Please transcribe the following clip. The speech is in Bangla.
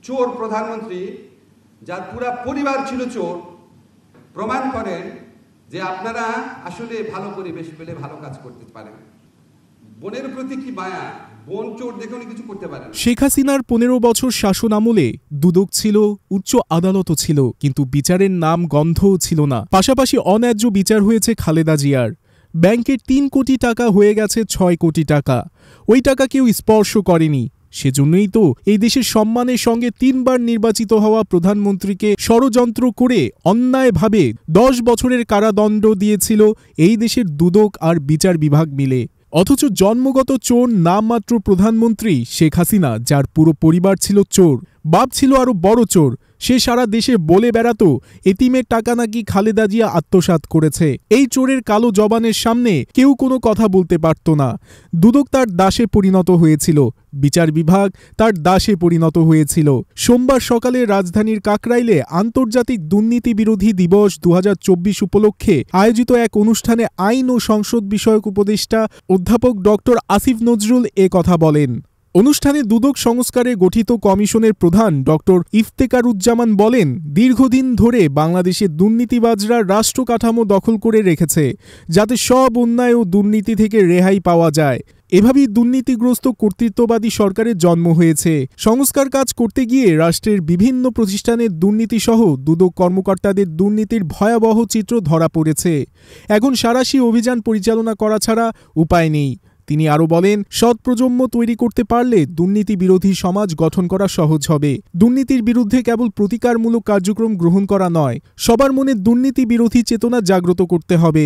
চোর প্রধানমন্ত্রী যার পুরা পরিবার ছিল চোর প্রমাণ করেন যে আপনারা আসলে ভালো পরিবেশ পেলে ভালো কাজ করতে পারেন। বনের প্রতি কি মায়া, বন চোর দেখে উনি কিছু করতে পারেন। শেখ হাসিনার ১৫ বছর শাসন আমলে দুদক ছিল, উচ্চ আদালতও ছিল, কিন্তু বিচারের নাম গন্ধও ছিল না। পাশাপাশি অন্যায্য বিচার হয়েছে খালেদা জিয়ার। ব্যাংকের ৩ কোটি টাকা হয়ে গেছে ৬ কোটি টাকা। ওই টাকা কেউ স্পর্শ করেনি। সেজন্যই তো এই দেশের সম্মানের সঙ্গে ৩ বার নির্বাচিত হওয়া প্রধানমন্ত্রীকে ষড়যন্ত্র করে অন্যায়ভাবে ১০ বছরের কারাদণ্ড দিয়েছিল এই দেশের দুদক আর বিচার বিভাগ মিলে। অথচ জন্মগত চোর নামমাত্র প্রধানমন্ত্রী শেখ হাসিনা, যার পুরো পরিবার ছিল চোর, বাপ ছিল আরও বড় চোর, সে সারা দেশে বলে বেড়াতো এতিমের টাকা নাকি খালেদা জিয়া আত্মসাৎ করেছে। এই চোরের কালো জবানের সামনে কেউ কোনো কথা বলতে পারত না। দুদক তার দাসে পরিণত হয়েছিল, বিচার বিভাগ তার দাসে পরিণত হয়েছিল। সোমবার সকালে রাজধানীর কাকরাইলে আন্তর্জাতিক দুর্নীতি বিরোধী দিবস ২০২৪ উপলক্ষে আয়োজিত এক অনুষ্ঠানে আইন ও সংসদ বিষয়ক উপদেষ্টা অধ্যাপক ডক্টর আসিফ নজরুল এ কথা বলেন। অনুষ্ঠানে দুদক সংস্কারে গঠিত কমিশনের প্রধান ডক্টর ইফতেকারুজ্জামান বলেন, দীর্ঘদিন ধরে বাংলাদেশের দুর্নীতিবাজরা রাষ্ট্র কাঠামো দখল করে রেখেছে, যাতে সব অন্যায় ও দুর্নীতি থেকে রেহাই পাওয়া যায়। এভাবেই দুর্নীতিগ্রস্ত কর্তৃত্ববাদী সরকারের জন্ম হয়েছে। সংস্কার কাজ করতে গিয়ে রাষ্ট্রের বিভিন্ন প্রতিষ্ঠানের দুর্নীতিসহ দুদক কর্মকর্তাদের দুর্নীতির ভয়াবহ চিত্র ধরা পড়েছে। এখন সাঁড়াশি অভিযান পরিচালনা করা ছাড়া উপায় নেই। তিনি আরও বলেন, সৎ প্রজন্ম তৈরি করতে পারলে দুর্নীতি বিরোধী সমাজ গঠন করা সহজ হবে। দুর্নীতির বিরুদ্ধে কেবল প্রতিকারমূলক কার্যক্রম গ্রহণ করা নয়, সবার মনে দুর্নীতি বিরোধী চেতনা জাগ্রত করতে হবে।